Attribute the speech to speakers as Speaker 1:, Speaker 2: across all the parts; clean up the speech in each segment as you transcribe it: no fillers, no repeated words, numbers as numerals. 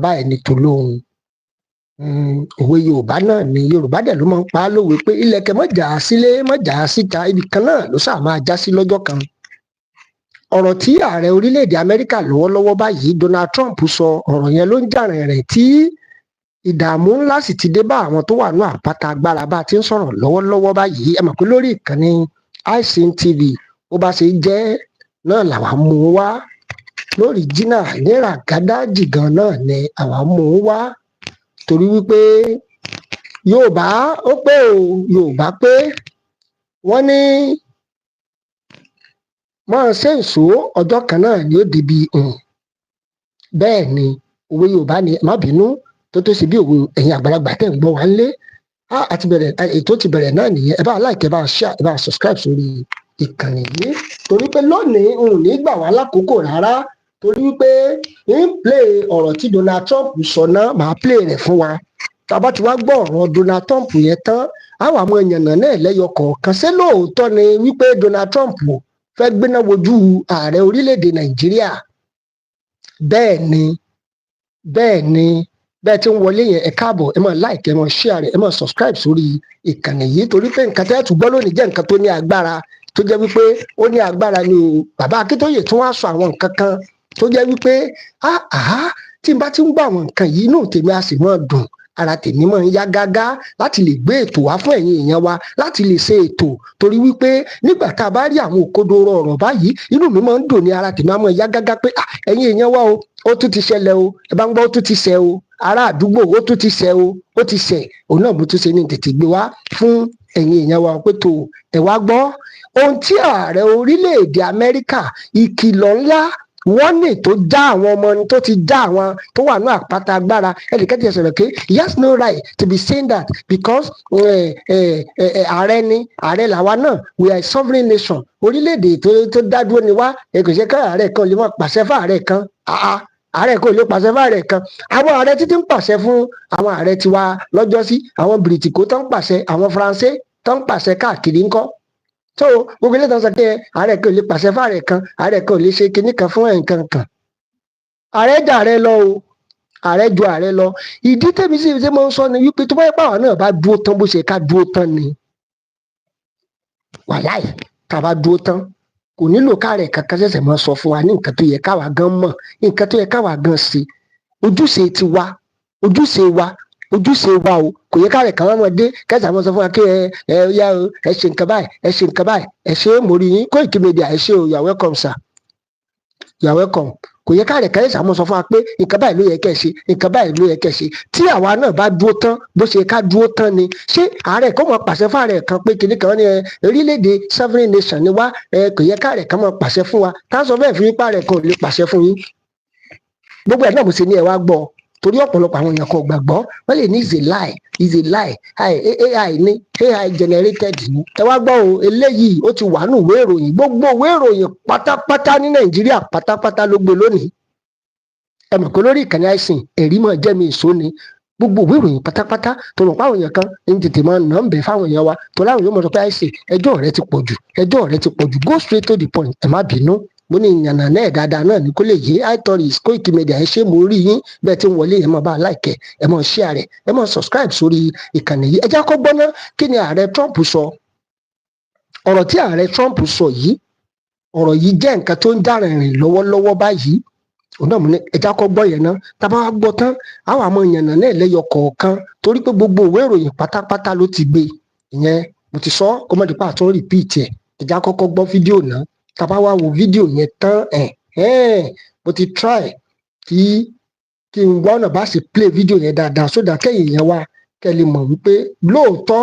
Speaker 1: báyìí ní tolóhùn. Òwe Yorùbá náà ni Yorùbá dẹ̀ ló máa ń pa á lówe pé ilẹ̀kẹ̀ má jà sílé má jà síta ibì kan náà ló sáà máa já sí lọ́jọ́ kan. Ọ̀rọ̀ tí ààrẹ orílẹ̀-èdè Amẹ́ríkà lọ́wọ́lọ́wọ́ báyìí Donald Trump sọ ọ̀rọ̀ yẹn ló ń jà rìnrìn tí ìdààmú ńlá sì ti dé bá àwọn tó wà ní àpáta agbára bá a ti ń sọ̀rọ̀ lọ́wọ́lọ́wọ́ báyìí. Ẹ mọ̀ pé lórí ìkànnì iSyn TV bó bá ṣe jẹ́ náà làwa mú un wá lórí jìnnà náírà gàdájì gan náà ni àwa mú un wá torí wípé Yorùbá ó pé o Yorùbá pé wọ́n ní máa ṣe ìṣó ọjọ́ kan náà ni ó débi bẹ́ẹ̀ ni òwe Yorùbá ni má bínú tó ṣe bí òwe ẹ̀yin àgbàlagbà tẹ̀ ń gbọ́ wá ńlé àti bẹ̀rẹ̀ ètò ti bẹ̀rẹ̀ náà nìyẹn ẹ bá like ẹ bá share ẹ bá subscribe sórí ìkànnì yìí torí pé lónìí n ò ní gbà wá lákòókò rárá torí wípé ń play ọ̀rọ̀ tí Donald Trump sọ náà màá play rẹ̀ fún wa tá a bá ti wá gbọ́ ọ̀rọ̀ Donald Trump yẹn tán àwọn àwọn èèyàn náà lẹ́yọ kọ̀ọ̀kan ṣé lóòótọ́ ni wípé Donald Trump fẹ́ gbéná wojú ààrẹ orílẹ̀-èdè Nàìjíríà bẹ́ẹ̀ ni bẹ́ẹ̀ tí ń wọlé yẹn ẹ káàbọ̀ ẹ máa like ẹ máa share ẹ máa subscribe sórí ìkànnì yìí torí pé nǹkan tẹ́ ẹ tún gbọ́ lónìí jẹ́ nǹkan tó ní agbára tó jẹ́ wípé ó ní agbára ni o bàbá Akíntóyè tún wá sọ àwọn nǹkan kan tó jẹ́ wípé tí n bá ti ń gbọ́ àwọn nǹkan yìí inú tèmi á sì máa dùn ara tèmi máa ń yá gágá láti lè gbé ètò wá fún ẹ̀yin èèyàn wa láti lè ṣe ètò torí wípé nígbà tá a bá rí àwọn òkodoro ọ̀rọ̀ báyìí inú mi máa ń dùn ní ara tèmi á máa yá gágá pé ẹ̀yin èèyàn wa o ó tún ti ṣẹlẹ̀ o ẹ bá ń gbọ́ ó tún ti ṣẹ o ará àdúgbò ó tún ti ṣẹ o ó ti ṣẹ òun náà bó tún ṣe ní tètè gbé wá fún ẹ̀yin èèyàn wa pé tó ẹ wá gbọ́ ohun tí ààrẹ orílẹ̀-èdè Amẹ́ríkà ìkìlọ̀ ńlá wọ́n ní tó já àwọn ọmọ tó ti já àwọn tó wà ní àpáta agbára ẹnìkan ti sọ̀rọ̀ pé he has no right to be saying that because ààrẹ làwa náà we are a sovereign nation orílẹ̀-èdè tó dádúró ni wá kò ṣe ká ààrẹ kan lè máa pàṣẹ fún ààrẹ kan ààrẹ kò lè pàṣẹ fún ààrẹ kan àwọn ààrẹ títí ń pàṣẹ fún àwọn ààrẹ tiwa lọ́jọ́sí àwọn bìrìtìkó tó ń pàṣẹ àwọn faransé tó ń pàṣẹ káàkiri ńkọ́ so gbogbo ilé ìtàn sọ pé ààrẹ kan ò lè pàṣẹ fún ààrẹ kan ààrẹ kan ò lè ṣe kinní kan fún nǹkan kan ààrẹ jà ààrẹ lọ o ààrẹ ju ààrẹ lọ ìdí tẹ̀mí sí ṣe máa ń sọ ni wípé tó bá yẹ pàwọn náà bá dúró tán bó ṣe ká dúró tán ni wàláì tá a bá dúró tán kò nílò káàrẹ̀ kankan ṣẹ̀ṣẹ̀ máa sọ fún wa ní nǹkan tó yẹ káwa gan mọ̀ nǹkan tó yẹ káwa gan ṣe ojúṣe tiwa ojúṣe wa o kò yẹ káàrẹ̀ kan máa dé kẹsàn-án máa sọ fún wa pé ẹ yá o ẹ ṣe nǹkan báyìí ẹ ṣe nǹkan báyìí ẹ ṣe é mórí yín Koiki Media ẹ ṣe o you are welcome sir you are welcome kò yẹ káàrẹ̀ kan ṣẹ̀ṣẹ̀ máa sọ fún wa pé nǹkan báyìí ló yẹ kẹ́ ṣe nǹkan báyìí ló yẹ kẹ́ ṣe tí àwa náà bá dúró tán bó ṣe ká dúró tán ni ṣé ààrẹ kó máa pàṣẹ fún ààrẹ kan pé kìnnì kan ní orílẹ̀-èdè sovereign nation ni wá kò yẹ káàrẹ̀ kan máa pàṣẹ fún wa tá a sọ bẹ́ẹ̀ fún yín pààrẹ̀ kan ò lè pàṣẹ fún yín gbogbo ẹ̀ náà mo ṣe ní ẹ wá gbọ́ torí ọ̀pọ̀lọpọ̀ àwọn èèyàn kan gbàgbọ́ wọ́n lè ní is a lie AI ní AI generated ni ẹ wá gbọ́ o eléyìí ó ti wà nù ìwé ìròyìn gbogbo ìwé ìròyìn pátápátá ní Nàìjíríà pátápátá ló gbé lónìí ẹ mọ̀ pé lórí ìkànnì iSyn ẹ̀rí mọ̀ jẹ́ mi ìṣó ni gbogbo ìwé ìròyìn pátápátá tó rò pé àwọn èèyàn kan ń tètè máa nà ń bẹ̀ fáwọn èèyàn wa tó láwọn yóò mọ̀ sọ pé iSyn ẹjọ́ rẹ ti pọ̀ jù go straight to the point ẹ má bínú mo ní ìyànnà náà dáadáa náà ní kó lè yé iTories Koiki Media ẹ ṣé mo rí yín bẹ́ẹ̀ tí ń wọlé ẹ máa bá like ẹ máa share ẹ máa subscribe sórí ìkànnì yìí ẹ já kó gbọ́ná kí ni ààrẹ Trump sọ ọ̀rọ̀ tí ààrẹ Trump sọ yìí ọ̀rọ̀ yìí jẹ́ nǹkan tó ń jà rìnrìn lọ́wọ́lọ́wọ́ báyìí òun náà mo ní ẹ já kó gbọ́ yẹn náà tá a bá wá gbọ́ tán àwọn àmọ́ ìyànnà náà lẹ́yọ kọ̀ọ̀kan torí pé gbogbo ìwé ìròyìn pátápátá ló ti gbé ìyẹn mo ti sọ kó mọ̀ dípò àtún repeat ẹ̀ ẹ já kọ́kọ́ gbọ́ fídíò náà tá a bá wá wo fídíò yẹn tán mo ti try kí n gbọ́ ọ̀nà bá sì play fídíò yẹn dáadáa sódà kẹ́yìn yẹn wá kẹ́ lè mọ̀ wípé lóòótọ́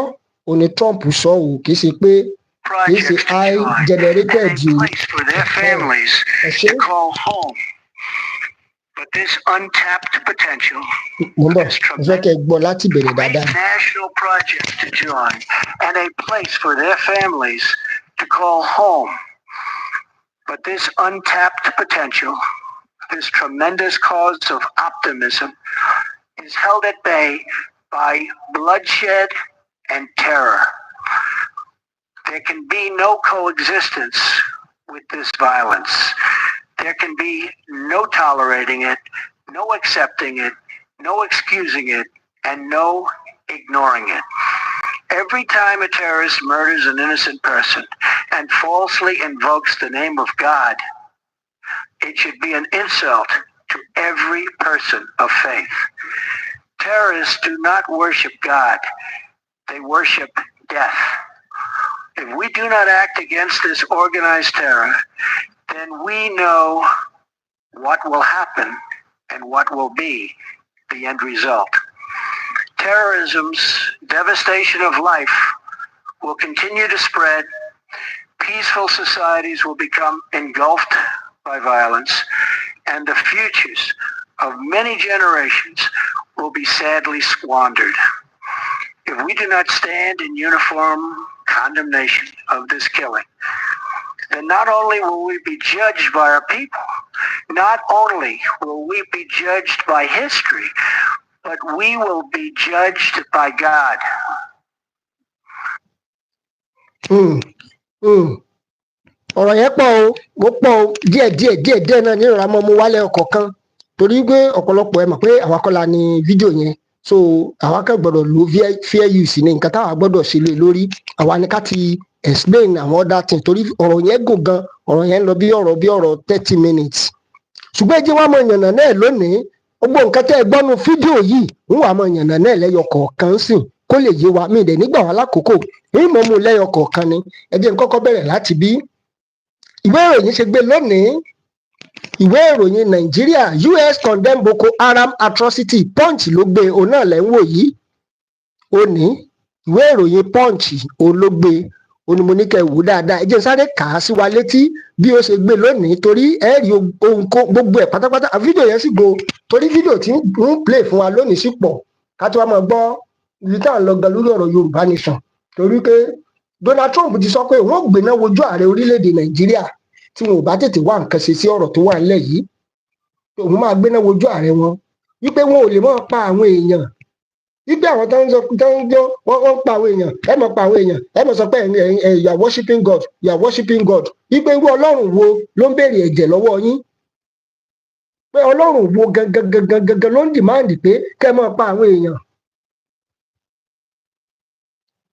Speaker 1: òní Trump sọ ò kì í ṣe pé kì í ṣe high generated yìí
Speaker 2: But this untapped potential
Speaker 1: is
Speaker 2: a national project to join and a place for their families to call home. But this untapped potential, this tremendous cause of optimism, is held at bay by bloodshed and terror. There can be no coexistence with this violence. There can be no tolerating it, no accepting it, no excusing it, and no ignoring it. Every time a terrorist murders an innocent person and falsely invokes the name of God, it should be an insult to every person of faith. Terrorists do not worship God. They worship death. If we do not act against this organized terror, then we know what will happen and what will be the end result. Terrorism's devastation of life will continue to spread. Peaceful societies will become engulfed by violence, and the futures of many generations will be sadly squandered. If we do not stand in uniform condemnation of this killing, then not only will we be judged by our people, not only will we be judged by history, but we will be judged by God.
Speaker 1: Ọ̀rọ̀ yẹn pọ̀ o díẹ̀ náà ní ìrora mọ́ mo wálé ọkọ̀ kan torí pé ọ̀pọ̀lọpọ̀ ẹ mọ̀ pé àwa kọ́ la ní fídíò yẹn, so àwa kan gbọ́dọ̀ lo fair use ní nǹkan táwa gbọ́dọ̀ ṣe lé lórí, àwa ni ká ti explain àwọn other things torí ọ̀rọ̀ yẹn gùn gan, ọ̀rọ̀ yẹn ń lọ bí ọ̀rọ̀ 30 minutes. Ṣùgbọ́n ẹ jẹ́ wá mọ ìyànnà náà lónìí, gbogbo nǹkan tẹ́ ẹ gbọ́nu fídíò yìí ń wà mọ ìyànnà náà lẹ́yọ kọ̀ọ̀kan sìn kó lè yé wa, mi ì dẹ̀ nígbà wá lákòókò èyí mọ̀ mú lẹ́yọ kọ̀ọ̀kan ni. Ẹ jẹ́ n kọ́kọ́ bẹ̀rẹ̀ láti bí ìwé ìròyìn ṣe gbé lónìí. Ìwé ìròyìn Nàìjíríà, US condemn Boko Haram atrocity, Punch ló gbé, òun náà lẹ́ ń wò yìí. Ó ní ìwé ìròyìn Punch òun ló gbé, òun ni mo ní kẹ́ wò dáadáa. Ẹ jẹ́ n sáré kà á sí wa létí bí ó ṣe gbé lónìí torí ẹ rí ohun kó gbogbo ẹ̀ pátápátá. Fídíò yẹn sì go torí fídíò tí ń play fún wa lónìí sì pọ̀ ká tó wá máa gbọ́ ibi tá à ń lọ gan lórí ọ̀rọ̀ Yorùbá Nation torí pé Donald Trump ti sọ pé òun ò gbéná wojú ààrẹ orílẹ̀-èdè Nàìjíríà tí wọn ò bá tètè wá nǹkan ṣe sí ọ̀rọ̀ tó wà nílẹ̀ yìí. Òun máa gbéná wojú ààrẹ wọn wípé wọn ò lè máa pa àwọn èèyàn, wípé àwọn tó ń jọ wọ́n pa àwọn èèyàn, ẹ máa pa àwọn èèyàn, ẹ máa sọ pé you are worshiping God, you are worshiping God. Wípé irú Ọlọ́run wo ló ń béèrè ẹ̀jẹ̀ lọ́wọ́ yín? Pé Ọlọ́run wo gangan ló ń dìmáàndì pé kẹ́ ẹ máa pa àwọn èèyàn?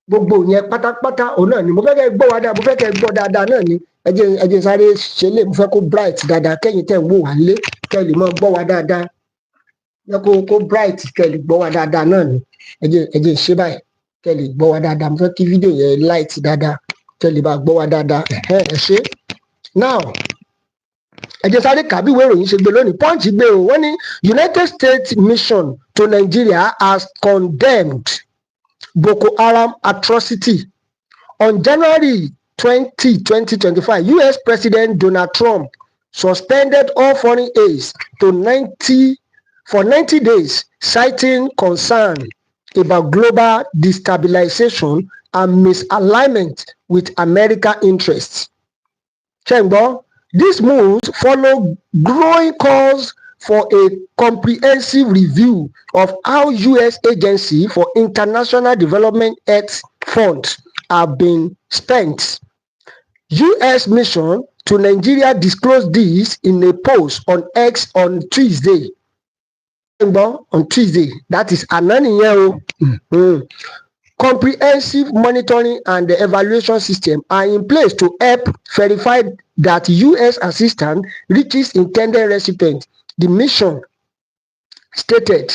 Speaker 1: Gbogbo yẹn pátápátá òun náà ni mo fẹ́ kẹ́ gbọ́ wa dáadáa, mo fẹ́ kẹ́ gbọ́ dáadáa náà ni. Ẹ jẹ́ sáré ṣe lè mo fẹ́ kó bright dáadáa kẹ́yìn tẹ̀ ń wò wá lé kẹ́ lè máa gbọ́ wa dáadáa. Yẹ kó bright kẹ́ lè gbọ́ wa dáadáa náà ni. Ẹ jẹ́ ṣe báyìí kẹ́ lè gbọ́ wa dáadáa. Mo fẹ́ kí fídíò yẹn light dáadáa kẹ́ lè bá gbọ́ wa dáadáa. Ẹ ṣe. Now ẹ jẹ́ sáré kà bí ìwé ìròyìn ṣe gbé lónìí. Punch gbé o, wọ́n ní United States mission to Nigeria has condemned Boko Haram atrocity. On January 20, 2025, US President Donald Trump suspended all foreign aids for 90 days, citing concern about global destabilization and misalignment with American interests. Chengbo, these moves follow growing calls for a comprehensive review of how U.S. Agency for International Development Aid funds have been spent. U.S. mission to Nigeria disclosed this in a post on X on Tuesday. On Tuesday, that is Ananiya. Comprehensive monitoring and the evaluation system are in place to help verify that U.S. assistance reaches intended recipients. The mission stated.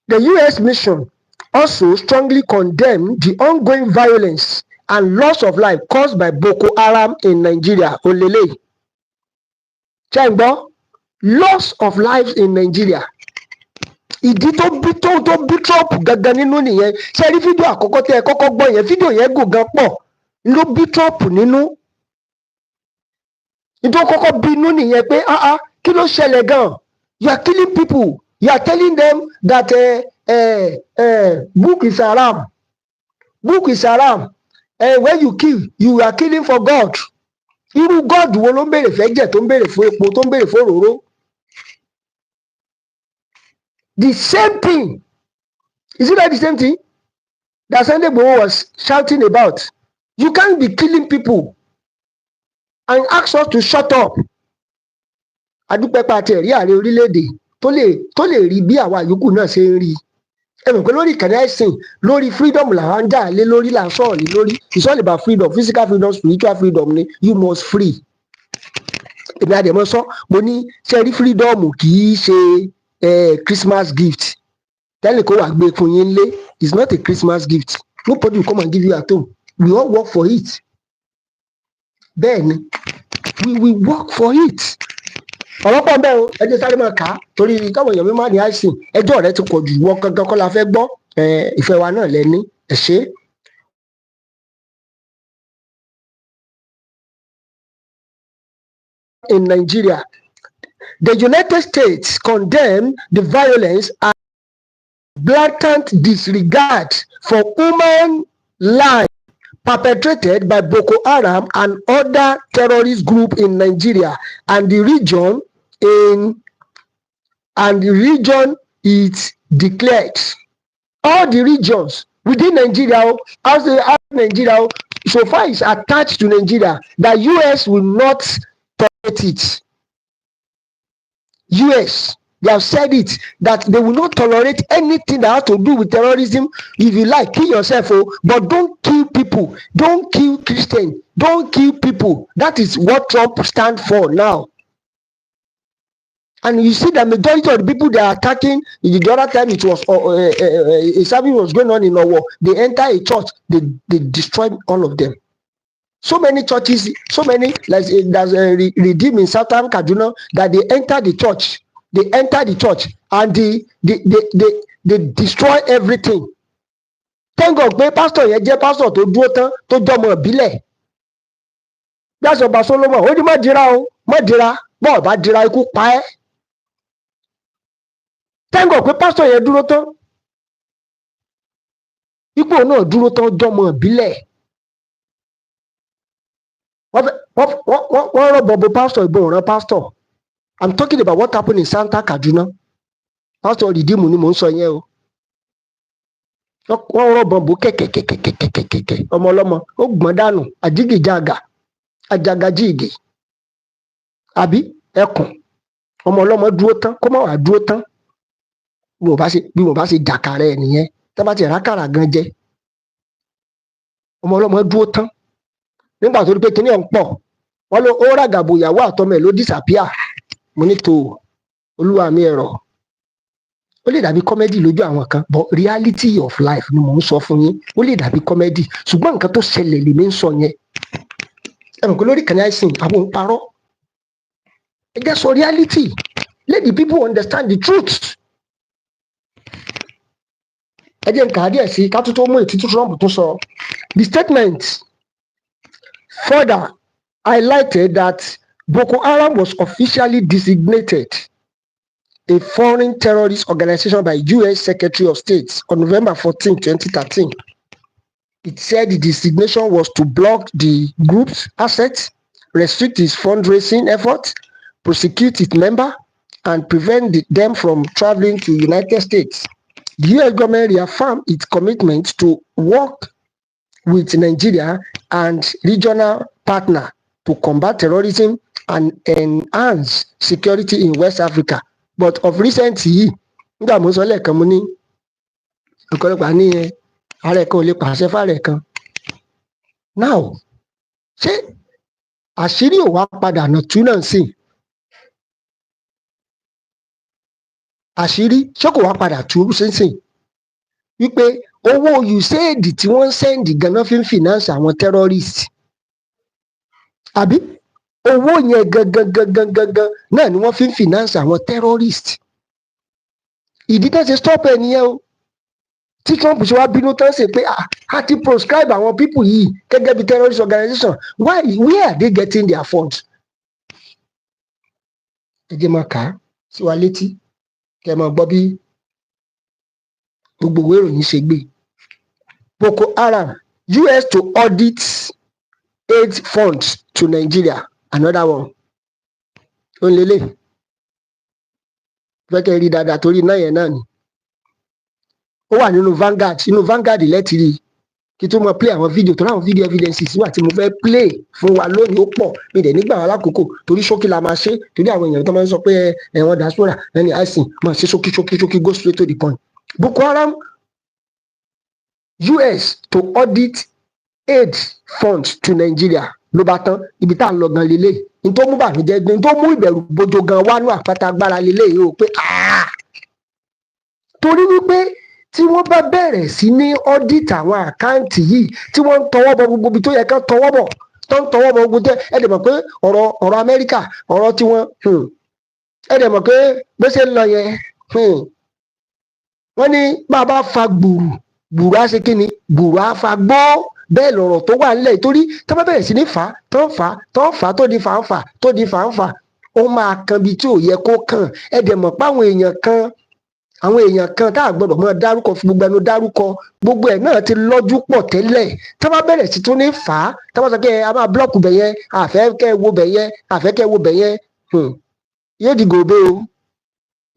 Speaker 1: The U.S. mission also strongly condemned the ongoing violence and loss of life caused by Boko Haram in Nigeria. Olele. Chengbo, loss of lives in Nigeria. Ìdí tó bí Trump gangan nínú nìyẹn. Ṣé rí fídíò àkọ́kọ́ tẹ́ ẹ kọ́kọ́ gbọ́ yẹn, fídíò yẹn gùn gan pọ̀ ló bí Trump nínú. Ìdí tó kọ́kọ́ bí inú nìyẹn pé kí ló ṣẹlẹ̀ gan? You are killing people. You are telling them that book is haram. Book is haram. When you kill, you are killing for God. Irú God wo ló ń béèrè fẹ́jẹ̀ tó ń béèrè fún epo tó ń béèrè fún òróró? The same thing. Is it not the same thing that Sunday Boko was shouting about? You can't be killing people and ask us to shut up. Adúpẹ́ pa àti ẹ̀rí ààrẹ orílẹ̀-èdè tó lè rí bí àwa yòókù náà ṣe ń rí ẹ mọ̀ pé lórí ìkànnì àìsàn lórí freedom làwọn ń jà lé lórí là ń sọ̀rọ̀ lé lórí it's all about freedom, physical freedom, spiritual freedom ni you must free. Èmi àdèmọ́ sọ mo ní ṣe rí freedom kì í ṣe Christmas gift tẹ́lẹ̀ kó wà gbé fún yín lé it's not a Christmas gift nobody will come and give you at home we all work for it bẹ́ẹ̀ ni we will work for it. Ọ̀rọ̀pọ̀ bẹ́ẹ̀ o ẹ jẹ́ sáré máa kà á torí káwọn èèyàn mi máa ní àìsàn ẹjọ́ rẹ ti pọ̀ jù wọ́n gangan kọ́ la fẹ́ gbọ́ ìfẹ́ wa náà lẹ́ni ẹ̀ ṣe. In Nigeria, the United States condemned the violence and blatant disregard for human life perpetrated by Boko Haram and other terrorist groups in Nigeria and the region it declared. All the regions within Nigeria, as Nigeria so far is attached to Nigeria, the US will not tolerate it. US, they have said it, that they will not tolerate anything that has to do with terrorism. If you like, kill yourself, but don't kill people. Don't kill Christians. Don't kill people. That is what Trump stands for now. And you see the majority of the people they are attacking, the other time it was a service was going on in our war. They enter a church, they destroy all of them. So many churches, so many, like there's a Redeem in Southern Kaduna, that they enter the church. They enter the church and they destroy everything. Thank God pé pastor yẹn jẹ́ pastor tó dúró tán tó jọmọ ìbílẹ̀. That's ọba Solomon. Ó ní má dira o, má dira, bọ́ọ̀ bá dira ikú pa ẹ́. Thank God pé pastor yẹn dúró tán. Ipò náà dúró tán jọmọ ìbílẹ̀. Wọ́n rọ̀ bọ̀bọ̀ pastor ìbò ràn pastor. I'm talking about what happened in Santa Kaduna. Pastor Redeem ni mò ń sọ yẹn o. Wọ́n rọ̀ bọ̀bọ̀ kẹ̀kẹ̀kẹ̀kẹ̀kẹ̀kẹ̀kẹ̀ ọmọ ọlọ́mọ ó gbọ́n dànù àjígìjàgà àjàgàjìgì àbí ẹkùn ọmọ ọlọ́mọ dúró tán kó má wàá dúró tán bí mo bá ṣe jàkàrà ẹ̀ nìyẹn tá bá ti rákàrà gan jẹ ọmọ ọlọ́mọ dúró tán nígbà tó rí pé kíní ẹ̀ ń pọ̀ wọ́n ló ó ràgàbò ìyàwó àtọmọ ẹ̀ ló disappear mo ní tó olúwa mi ẹ̀rọ ó lè dàbí kọ́mẹ́dì lójú àwọn kan but reality of life ni mò ń sọ fún yín ó lè dàbí kọ́mẹ́dì ṣùgbọ́n nǹkan tó ṣẹlẹ̀ lèmi ń sọ yẹn ẹ̀rùn kò lórí kàní àìsàn àwọn ń parọ́ ẹ jẹ́ sọ reality let the people understand the truth. Ẹ jẹ́ nǹkan díẹ̀ sí ká tó mú ètùtù Trump tó sọ. The statement further highlighted that Boko Haram was officially designated a foreign terrorist organization by U.S. Secretary of State on November 14, 2013. It said the designation was to block the group's assets, restrict its fundraising efforts, prosecute its members, and prevent them from traveling to the United States. The U.S. government reaffirmed its commitment to work with Nigeria and regional partners to combat terrorism and enhance security in West Africa. But of recent yìí nígbà mo sọ lẹ́ẹ̀kan mo ní ọ̀pọ̀lọpọ̀ ní ààrẹ kan ò lè pàṣẹ fáàrẹ kan. Now ṣé àṣírí ò wá padà nà tú náà sí àṣírí ṣé kò wá padà tú sínsìn wípé owó USAID tí wọ́n ń sẹ́ǹdì ganan fi ń finance àwọn terrorist àbí owó yẹn gangan náà ni wọ́n fi ń finance àwọn terrorist. Ìdí tó ṣe stop ẹ̀ nìyẹn o tí Trump ṣe wá bínú tán ṣe pé a ti proscribe àwọn people yìí gẹ́gẹ́ bí terrorist organization where are they getting their funds? Ẹ jẹ́ máa kà á sí wa létí kẹ́ ẹ máa gbọ́ bí gbogbo ìwé ìròyìn ṣe gbé. Boko Haram US to audit aid funds to Nigeria. Another one. Ó ń lélẹ̀. Fẹ́ kẹ́ rí dáadáa torí náà yẹn náà ni. Ó wà nínú Vanguard lẹ́tìrí kí tó mọ play àwọn fídíò tó láwọn fídíò evidences wà tí mo fẹ́ play fún wa lónìí ó pọ̀ mi dẹ̀ nígbà wà lákòókò torí ṣókí la máa ṣe torí àwọn èèyàn tó máa ń sọ pé ẹ̀wọ̀n diaspora ẹni àìsàn máa ṣe ṣókí go straight to the point. Boko Haram US to audit aid funds to Nigeria ló bá tán ibi tá à ń lọ gan lélẹ̀ ní tó mú bàmíjẹ́ gbé ní tó mú ìbẹ̀rù bojo gan wánú àpáta agbára lélẹ̀ yìí ó pé torí wípé tí wọ́n bá bẹ̀rẹ̀ sí ní audit àwọn àkáǹtì yìí tí wọ́n ń tọwọ́ bọ gbogbo ibi tó yẹ ká tọwọ́ bọ̀ tó ń tọwọ́ bọ gbogbo tẹ́ ẹ dẹ̀ mọ̀ pé ọ̀rọ̀ Amẹ́ríkà ọ̀rọ̀ tiwọn ẹ dẹ̀ mọ̀ pé bó ṣe ń lọ yẹn wọ́n ní bàbá fa gbùrù á ṣe kí ni gbùrù á fa gbọ́ bẹ́ẹ̀ lọ̀rọ̀ tó wà nílẹ̀ torí tó bá bẹ̀rẹ̀ sí ní fà á tó di fàǹfà ó máa kan bí tí ò yẹ kó kàn ẹ dẹ̀ mọ̀ pé àwọn èèyàn kan tá a gbọ́dọ̀ mọ dárúkọ fún gbogbo ẹnu dárúkọ gbogbo ẹ̀ náà ti lọ́jú pọ̀ tẹ́lẹ̀ tó bá bẹ̀rẹ̀ sí tún ní fà á tó bá sọ pé a máa blọọkù bẹ̀ yẹn àfẹ́kẹ́ wo bẹ̀ yẹn yóò di gòbe o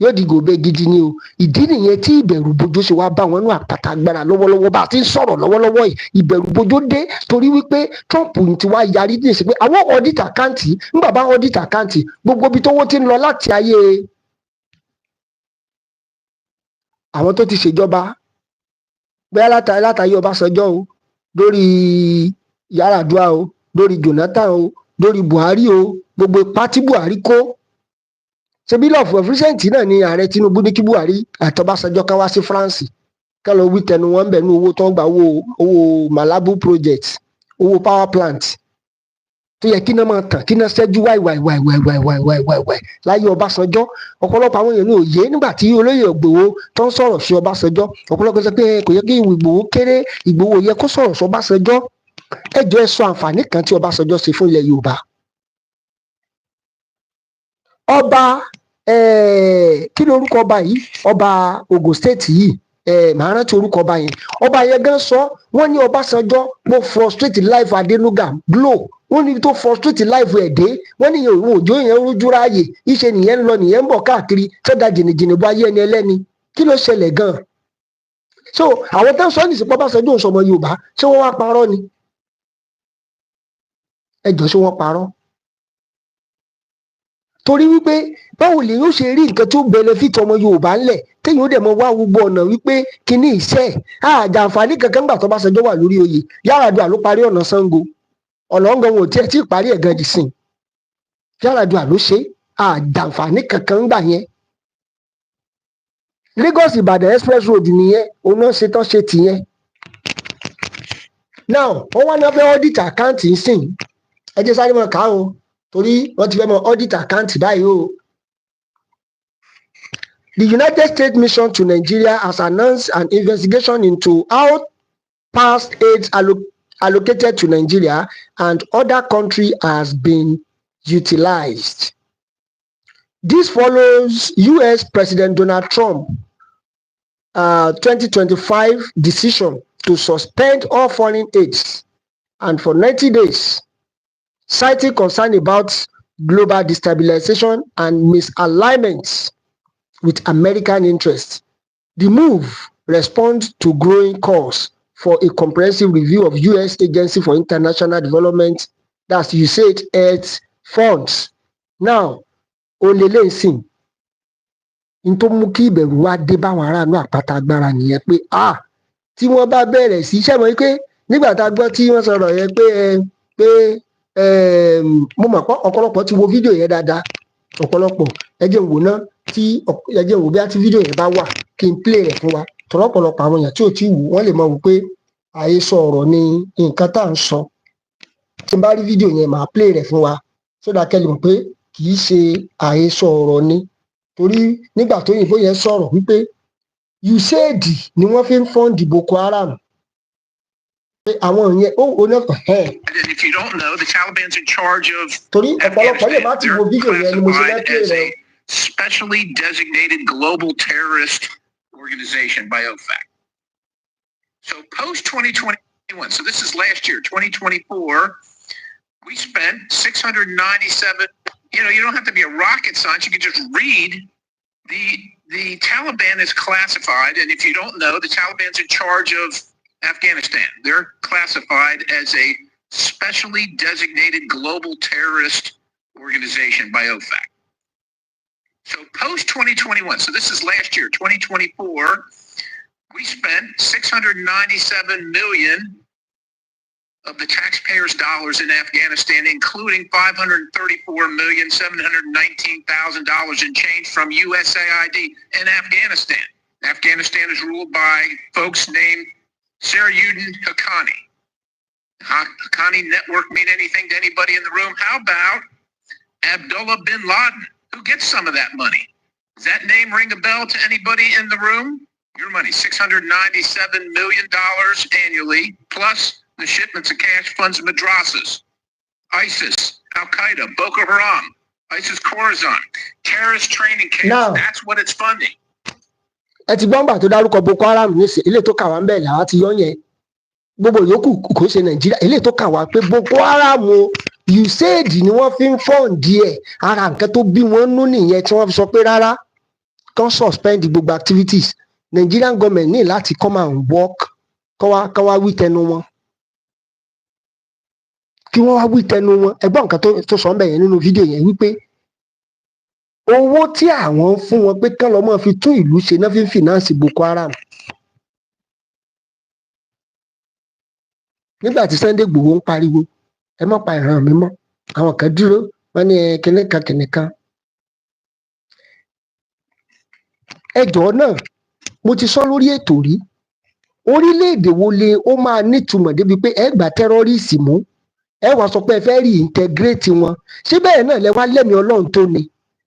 Speaker 1: yóò di gòbe gidi ni o ìdí nìyẹn tí ìbẹ̀rù bojo ṣe wá bá wọn ní àpáta agbára lọ́wọ́lọ́wọ́ bá a ti ń sọ̀rọ̀ lọ́wọ́lọ́wọ́ yìí ìbẹ̀rù bojo dé torí wípé Trump ti wá yarí ní ìsìn pé àwọn audit àkáǹtì ń bàbá audit àkáǹtì gbogbo ibi tówó ti ń lọ láti ayé àwọn tó ti ṣèjọba bẹ́ẹ̀ látàyè Ọbásanjọ́ o lórí Yar'Adua o lórí Jonathan o lórí Buhari o gbogbo ipá tí Buhari kó ṣebí love of recent náà ni ààrẹ Tinubu ní kí Buhari àti Ọbásanjọ́ kan wá sí France ká lọ wí tẹnu wọn bẹ̀ ní owó tó ń gba owó Malabu project owó power plant tó yẹ kí náà máa tàn kí náà ṣẹ́jú wáìwáìwáìwáìwáìwáìwáì láyé Ọbásanjọ́ ọ̀pọ̀lọpọ̀ àwọn èèyàn ní òye nígbà tí olóyè Ìgbòho tó ń sọ̀rọ̀ sí Ọbásanjọ́ ọ̀pọ̀lọpọ̀ sọ pé kò yẹ kí Ìgbòho kéré Ìgbòho yẹ kó sọ̀rọ̀ sí Ọbásanjọ́ ẹjọ́ ẹ sọ àǹfààní kan tí Ọbásanjọ́ ṣe fún ilẹ̀ Yorùbá. Ọba kí ni orúkọ ọba yìí ọba Ogun State yìí màá rántí orúkọ ọba yẹn gan sọ wọ́n ní Ọbásanjọ́ mo frustrate life Adenuga blow wọ́n ní tó frustrate life ẹ̀ dé wọ́n ní òun òjò yẹn rújú ráàyè iṣẹ́ nìyẹn ń lọ nìyẹn ń bọ̀ káàkiri sọ́dà jìnnìjìnnì bá yé ẹni ẹlẹ́ni kí ló ṣẹlẹ̀ gan-an so àwọn tó ń sọ ní ìsìnkú Ọbásanjọ́ òun sọmọ Yorùbá ṣé wọ́n wá parọ́ ni ẹjọ́ ṣé wọ́n parọ́ torí wípé báwo lè yóò ṣe rí nǹkan tó benefit ọmọ Yorùbá ńlẹ̀ téèyàn ó dẹ̀ mọ wá gbogbo ọ̀nà wípé kíní iṣẹ́ àjàǹfààní kankan gbà tó Ọbásanjọ́ wà lórí oyè Yar'Adua ló parí ọ̀nà Ṣàngó ọ̀nà ọ̀ngàn wọn ò tiẹ̀ tí ì parí ẹ̀ gan di sìn Yar'Adua ló ṣe àjàǹfààní kankan gbà yẹn Lagos Ìbàdàn express road nìyẹn òun náà ṣe tán ṣe tìyẹn now wọ́n wá náà fẹ́ audit account ń sìn ẹ jẹ́ sáré mọ̀ ká o torí wọ́n ti fẹ́ mọ audit account báyìí o. The United States mission to Nigeria has announced an investigation into how past aid allocated to Nigeria and other countries has been utilized. This follows US President Donald Trump 2025 decision to suspend all foreign aids and for 90 days. Citing concern about global destabilization and misalignments with American interests. The move responds to growing calls for a comprehensive review of U.S. Agency for International Development, that's USAID Earth funds. Now, olele nsìn n tó mú kí ìbẹ̀rù wá dé báwọn aráàlú àpáta agbára nìyẹn pé tí wọ́n bá bẹ̀rẹ̀ sí iṣẹ́ mọ́ pé nígbà tá a gbọ́ tí wọ́n sọ̀rọ̀ yẹn pé mo mọ̀ pé ọ̀pọ̀lọpọ̀ ti wo fídíò yẹn dáadáa ọ̀pọ̀lọpọ̀ ẹ jẹ́ n wò náà ẹ jẹ́ n wò bí a ti fídíò yẹn bá wà kí n play rẹ̀ fún wa tọ̀lọ̀pọ̀lọpọ̀ àwọn èèyàn tí ò tí wù wọ́n lè mọ̀ wò pé àhesọ ọ̀rọ̀ ni nǹkan tá à ń sọ tí n bá rí fídíò yẹn màá play rẹ̀ fún wa sódà kẹ́lẹ́ mọ̀ pé kì í ṣe àhesọ ọ̀rọ̀ ni torí nígbà tó yìnbó yẹn sọ̀rọ̀ wípé USAID ni wọ́n fi ń fọ́ǹdì Boko Haram àwọn yẹn
Speaker 2: And if you don't know, the Taliban's in charge of
Speaker 1: torí ọ̀pọ̀lọpọ̀ lè má ti wo fídíò yẹn ni mo ṣe fẹ́ play rẹ̀.
Speaker 2: Specially designated global terrorist organization by OFAC. So post 2021, so this is last year, 2024, we spent 697, you don't have to be a rocket scientist, you can just read the Taliban is classified, and if you don't know, the Taliban's in charge of
Speaker 3: Afghanistan. They're classified as a specially designated global terrorist organization by OFAC. So post 2021, so this is last year, 2024, we spent $697 million of the taxpayers' dollars in Afghanistan, including $534,719,000 in change from USAID in Afghanistan. Afghanistan is ruled by folks named Sarajuddin Haqqani. Haqqani network mean anything to anybody in the room? How about Abdullah bin Laden? Who gets some of that money? Does that name ring a bell to anybody in the room? Your money, $697 million annually, plus the shipments of cash funds and madrasas. ISIS, Al-Qaeda, Boko Haram, ISIS Khorasan, terrorist training camps. That's what it's funding.
Speaker 1: Ẹ ti gbọ́ngbà tó dárúkọ Boko Haram nísìn ilé tó kà wá ń bẹ̀ làwa ti yọ yẹn gbogbo yòókù kò ṣe Nàìjíríà ilé tó kà wá pé Boko Haram o USAID ni wọ́n fi ń fọ́ǹdì ẹ̀ ara nǹkan tó bí wọ́n nú nìyẹn tí wọ́n fi sọ pé rárá kán suspend gbogbo activities Nigerian government ní láti come and work kán wá wí tẹnu wọn kí wọ́n wá wí tẹnu wọn ẹgbọ́n nǹkan tó sọ ń bẹ̀ yẹn nínú fídíò yẹn wípé owó tí àwọn ń fún wọn pé kán lọ́ mọ́ fi tún ìlú ṣe náà fi ń finance Boko Haram nígbà tí Sunday Igboho ń pariwo ẹ má pa ìran mi mọ́ àwọn kan dúró wọ́n ní kìnìkan ẹjọ́ náà mo ti sọ lórí ètò rí orílẹ̀-èdè wo lè ó máa nítumọ̀ débi pé ẹ gba tẹ́rọ́rìsì mú ẹ wàá sọ pé ẹ fẹ́ reintegrate wọn ṣé bẹ́ẹ̀ náà lẹ wá lẹ́mìí Ọlọ́run tó ni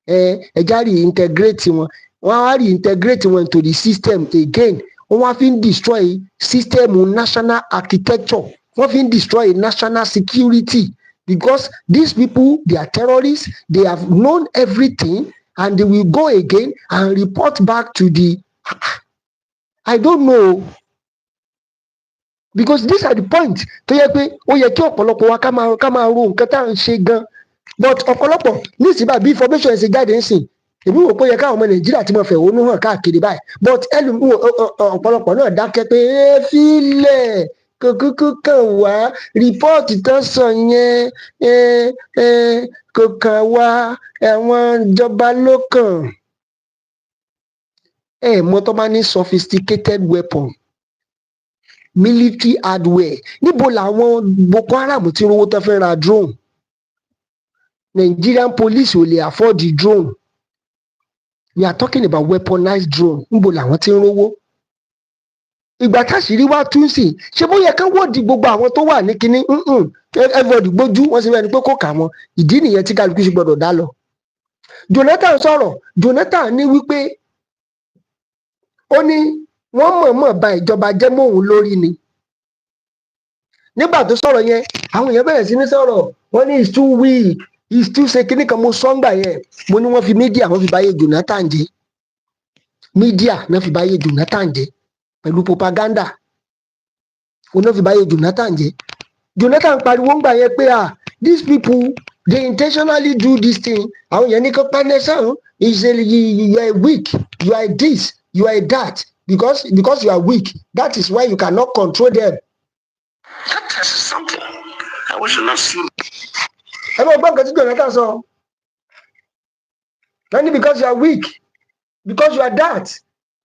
Speaker 1: ẹ já reintegrate wọn wọ́n á reintegrate wọn into the system again wọ́n wá fi ń destroy system national architecture wọ́n fi ń destroy national security because these people they are terrorists they have known everything and they will go again and report back to the I don't know because these are the points tó yẹ pé ó yẹ kí ọ̀pọ̀lọpọ̀ wa ká máa ro nǹkan tá à ń ṣe gan but ọ̀pọ̀lọpọ̀ ní ìsìn báyìí bí information ẹ̀ ṣe jáde ń sìn èmi wò pé ó yẹ káwọn ọmọ Nàìjíríà ti máa fẹ̀hónú hàn káàkiri báyìí but ọ̀pọ̀lọpọ̀ náà dákẹ́ pé fílẹ̀ kò kàn wá rìpọ́ọ̀tì tán sọ yẹn kò kàn wá àwọn ìjọba ló kàn mọ́ tó bá ní sophisticated weapon military hardware níbo làwọn Boko Haram ti rówó tó fẹ́ ra drone Nigerian police ò lè afford the drone we are talking about weaponized drone níbo làwọn ti ń rówó ìgbà táṣìírí wá tún sí ṣé bóyá kán wọ́ọ̀dì gbogbo àwọn tó wà ní kinní everybody gbójú wọ́n sì rẹ́ni pé kò kà wọ́n ìdí nìyẹn tí kálukú ṣe gbọ́dọ̀ dá lọ. Jonathan sọ̀rọ̀ Jonathan ní wípé ó ní wọ́n mọ̀ọ́mọ̀ ba ìjọba jẹ́ mọ́ òun lórí ni nígbà tó sọ̀rọ̀ yẹn àwọn èèyàn bẹ̀rẹ̀ sí ní sọ̀rọ̀ wọ́n ní it's too weak it's too ṣe kinní kan mo sọ́ngbà yẹn mo ní wọ́n fi mídíà wọ́n fi báyé Jonathan jẹ́ mídíà náà fi báyé Jonathan jẹ́ pẹ̀lú propaganda oná fi báyé Jonathan jẹ́ Jonathan pariwo ń gbà yẹn pé these people they intentionally do this thing àwọn yẹn ní kó pánẹ́sàn you are weak you are this you are that because you are weak that is why you cannot control them.
Speaker 2: That tells us something. I wish not see.
Speaker 1: ẹ bá gbọ́ nǹkan tí Jonathan sọ only because you are weak because you are that.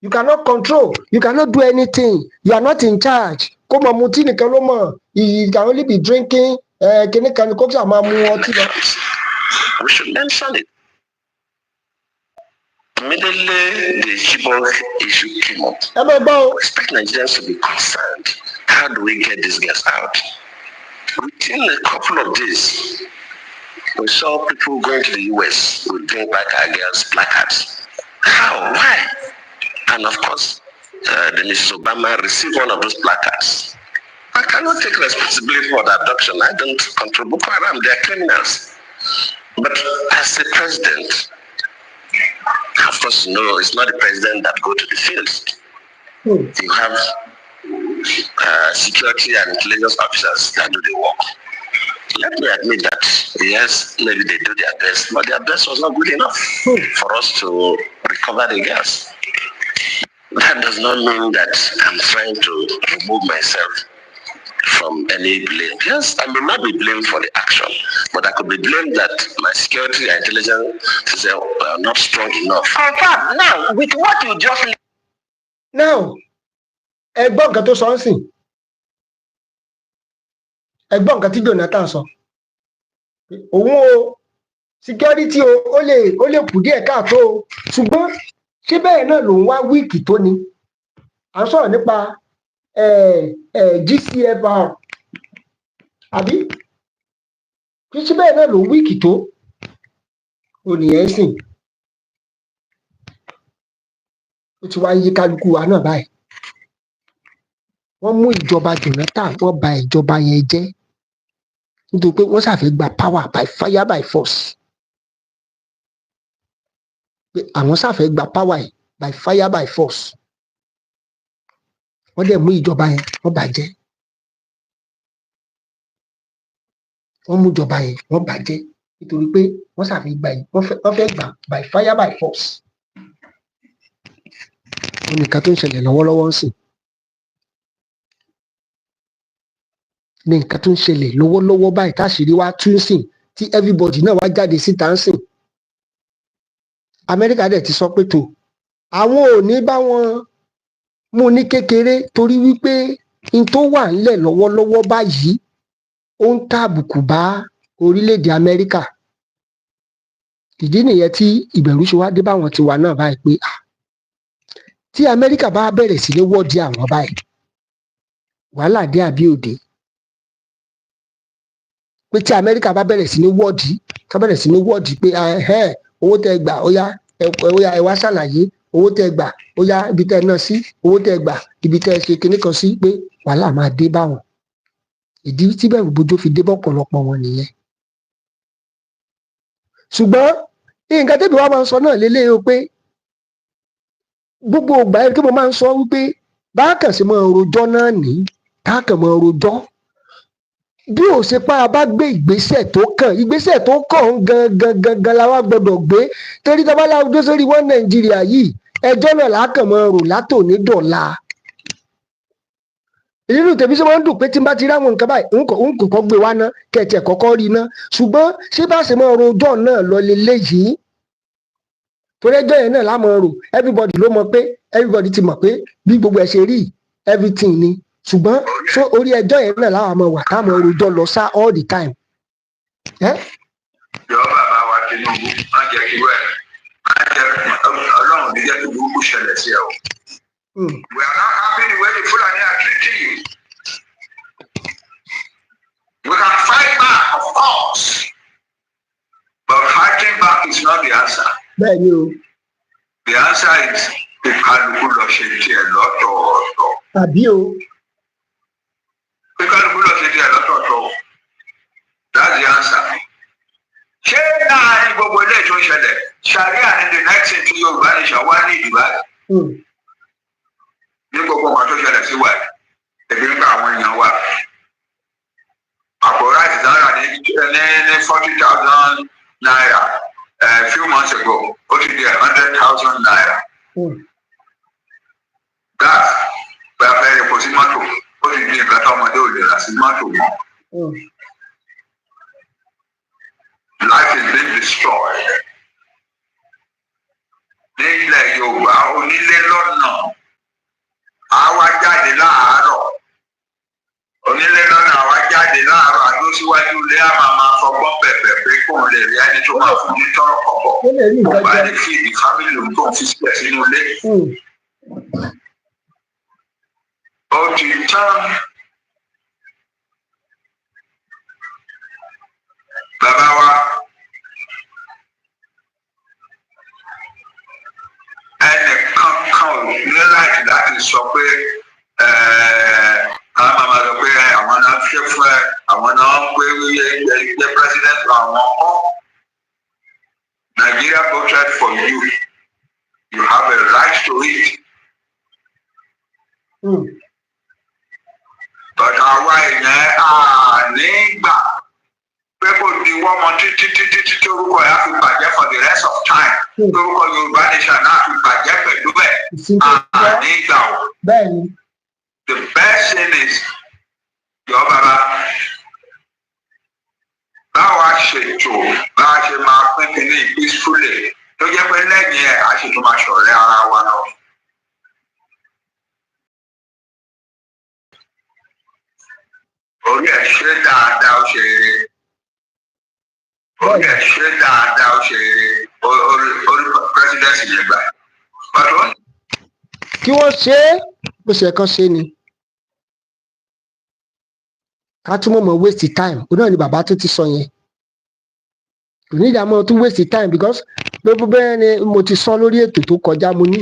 Speaker 1: You cannot control. You cannot do anything. You are not in charge. Kó mọ̀ mutí nìkan ló mọ̀. You can only be drinking. Kíní kan ní kó sà máa mu ọtí lọ.
Speaker 2: We should mention it. Immediately the Chibok issue came up. We expect Nigerians to be concerned. How do we get these guys out? Within a couple of days, we saw people going to the US with Bring Back Our Girls placards. How? Why? And of course, the Mrs. Obama received one of those placards. I cannot take responsibility for the abduction. I don't control Boko Haram. They are criminals. But as a president, of course, no, it's not the president that go to the field. You have security and intelligence officers that do the work. Let me admit that, yes, maybe they do their best, but their best was not good enough for us to recover the gas. That does
Speaker 4: does not mean that I'm trying to remove myself from any blame. Yes, I may not be blamed for the action, but I could be blamed that my security and intelligence are not strong enough.
Speaker 2: In fact, now, with what you just...
Speaker 1: Now, ẹgbọ́n nǹkan tó sọ ń sìn, ẹgbọ́n nǹkan tí Jonathan sọ, òun o security ó lè kù díẹ̀ káàtó o, ṣùgbọ́n ṣé bẹ́ẹ̀ náà lòun wá wíìkì tó ni? À ń sọ̀rọ̀ nípa GCFR àbí ṣé bẹ́ẹ̀ náà lòun wíìkì tó? Ònìyẹn sìn ó ti wá yí kálukú wa náà báyìí. Wọ́n mú ìjọba Jonathan, wọ́n bà ìjọba yẹn jẹ́ nítorí pé wọ́n ṣàfẹ́ gba power by fire by force. Pé àwọn ṣàfẹ́ gba power yìí by fire by force. Wọ́n dẹ̀ mú ìjọba yẹn, wọ́n bàjẹ́. Wọ́n mú ìjọba yẹn, wọ́n bàjẹ́ nítorí pé wọ́n ṣàfẹ́ gba yìí, wọ́n fẹ́ gbà by fire by force. Wọ́n nìkan tó ń ṣẹlẹ̀ lọ́wọ́lọ́wọ́ ń sìn. Ní nǹkan tó ń ṣẹlẹ̀ lọ́wọ́lọ́wọ́ báyìí táṣìírí wá tú sìn tí everybody náà wá jáde síta ń sìn. Amẹ́ríkà dẹ̀ ti sọ pé tó àwọn ò ní bá wọn mú ní kékeré torí wípé n tó wà ńlẹ̀ lọ́wọ́lọ́wọ́ báyìí ó ń tàbùkù bá orílẹ̀-èdè Amẹ́ríkà. Ìdí nìyẹn tí ìbẹ̀rù ṣe wá dé báwọn ti wà náà báyìí pé tí Amẹ́ríkà bá bẹ̀rẹ̀ sí ní wọ́ọ̀dì àwọn báyìí wàhálà dé àbí òde? Pé tí Amẹ́ríkà bá bẹ̀rẹ̀ sí ní wọ́ọ̀dì pé owó tẹ́ gbà ó yá ẹ wá ṣàlàyé, owó tẹ́ gbà ó yá ibi tẹ́ ná sí, owó tẹ́ gbà ibi tẹ́ ṣe kinní kan sí, pé wàhálà máa dé báwọn. Ìdí tí bẹ̀rù bojo fi dé bọ́pọ̀lọpọ̀ wọn nìyẹn. ṣùgbọ́n nǹkan tẹ́bi wá máa ń sọ náà lélẹ́ o pé gbogbo ìgbà yẹn kí mo máa ń sọ wípé báàkàn sí máa rojọ́ náà ní káàkàn máa rojọ́ bí ò ṣe pa bá gbé ìgbésẹ̀ tó kàn gangan la wá gbọdọ̀ gbé torí tá a bá láwùjọ sórí wọn Nàìjíríà yìí ẹjọ́ náà lákàn máa rò látòní dọ̀la. ìlú tèmi ṣe máa ń dùn pé tí n bá ti ráwọn nǹkan báyìí n kò kọ́ gbé wá ná kẹ̀tẹ̀ kọ́kọ́ rí ná ṣùgbọ́n ṣé bá ṣe máa rojọ́ náà lọ leléyìí torí ẹjọ́ yẹn náà lámọ̀ rò everybody ti mọ̀ pé bí gbogbo ẹ̀ ṣe rí everything ni ṣùgbọ́n orí ẹjọ́ yẹn náà láwọn ọmọ wà táwọn rojọ́ lọ sá all the time.
Speaker 3: Yọ bàbá wa Tinubu má jẹ́ kí wẹ̀ Ọlọ́run ní jẹ́ kí burúkú ṣẹlẹ̀ sí ẹ o. We are not happy the way the Fulani are treating you. We can fight back, of course, but fighting back is not the answer.
Speaker 1: Bẹ́ẹ̀ni o.
Speaker 3: The answer is kíkálukú lọ ṣe tiẹ̀ lọ́tọ̀ọ̀tọ̀.
Speaker 1: Àbí o.
Speaker 3: Kíkálukú lọ ṣe tiẹ̀ lọ́tọ̀ọ̀tọ̀. That's the answer. Ṣé láàárín gbogbo ilé tó ń ṣẹlẹ̀ Sharia ní the next thing tí Yorùbá ní ṣàwá ní ìdìbà ní gbogbo nǹkan tó ṣẹlẹ̀ sí wa ẹ̀bí ń bá àwọn èèyàn wa. Àpò ráìsì náírà ní 40,000 naira a few months ago ó ti di 100,000 naira. Gas bá fẹ́ epo sí mọ́tò ó ti di nǹkan tó ọmọdé ò lè rà sí mọ́tò mọ́. Life is being destroyed. Ní ilẹ̀ Yorùbá onílé lọ́nà àwa jáde láàárọ̀ onílé lọ́nà àwa jáde láàárọ̀ àdó síwájú ilé àmà máa fọgbọ́n bẹ̀bẹ̀ pé kò lè rí ẹni tó máa fún ní tọ́rọ̀ kọ̀kọ̀ kò bá ní fíìdì fámìlì tó ń fi sílẹ̀ sínú ilé. Ó ti tán. Bàbá wa ẹnìkan kan ò ní láti sọ pé àwọn máa sọ pé àwọn náà ṣe fún ẹ àwọn náà ń gbé ilé president àwọn kọ́. Nigeria voted for you. You have a right to it. But àwa èèyàn nígbà pé kò di wọ́mọ títí torúkọ ẹ̀ á fi bàjẹ́ for the rest of time torúkọ Yorùbá nation náà fi bàjẹ́ pẹ̀lú ẹ̀ àní ìgbà o. The best thing is yọ bàbá báwa ṣètò báwa ṣe máa pín kínní peacefully tó jẹ́ pé lẹ́yìn ẹ̀ á ṣe tó máa ṣọ̀rẹ́ ara wa lọ. Orí ẹ̀ ṣe dáadáa ó ṣe rere. Orí ẹ̀ ṣe dáadáa ó ṣe rere. Orí presidency yẹn gbà.
Speaker 1: Kí wọ́n ṣe é bó ṣe kàn ṣe ni. Ká tún mọ̀ waste time. Ó náà ni bàbá tó ti sọ yẹn. Kò ní ìdààmú tún waste time because bẹ́ẹ̀ ni mo ti sọ lórí ètò tó kọjá mo ní.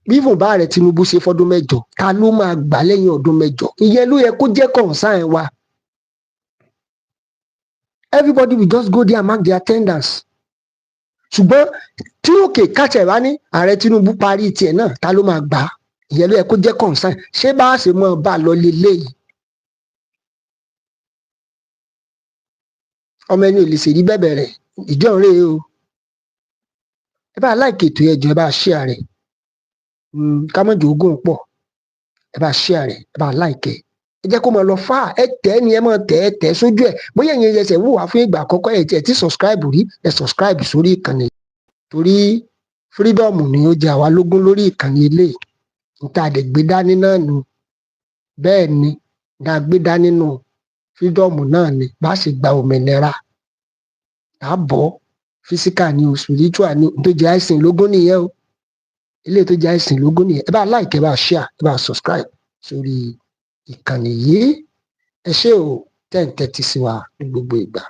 Speaker 1: Bí ìfúnbá rẹ̀ Tinubu ṣe fọ́dún mẹ́jọ, ta ló máa gbà lẹ́yìn ọdún mẹ́jọ? Ìyẹn ló yẹ kó jẹ́ concern wa. Everybody will just go there and mark their attendance. Ṣùgbọ́n tí òkè kàṣẹ̀ wá ní ààrẹ Tinubu parí tiẹ̀ náà, ta ló máa gbà? Ìyẹn ló yẹ kó jẹ́ concern. Ṣé bá a ṣe mọ́ ọ bá lọ leléyìí? Ọmọ ẹni ò lè ṣèrí bẹ́bẹ̀ rẹ̀, ìdí ọ̀rẹ́ o. Ẹ bá like ètò ẹjọ́, ẹ bá share rẹ̀. Ká mọ̀ jù ogún pọ̀, ẹ bá share rẹ̀, ẹ bá like ẹ̀. Ẹ jẹ́ kó máa lọ fà ẹ tẹ́ ni ẹ máa tẹ́ sójú ẹ̀. Bóyá ẹ̀yin ẹsẹ̀ wò wá fún ìgbà àkọ́kọ́ ẹ̀ tí ẹ ti subscribe rí, ẹ subscribe sórí ìkànnì. Torí freedom ni ó jẹ àwa lógún lórí ìkànnì eléyìí. Níta dẹ̀ gbé dání náà nù. Bẹ́ẹ̀ ni, níta gbé dání nù. Freedom náà ni bá ṣe gba òmìnira. Àbọ̀ physical ni o, spiritual ni o, tó jẹ́ àìsàn lógún nìyẹn o. Ilé tó jẹ́ àìsàn lógún nìyẹn. Ẹ bá like, ẹ bá share, ẹ bá subscribe sórí ìkànnì yìí. Ẹ ṣé o, tẹ́ ń tẹ́tí sí wa ní gbogbo ìgbà.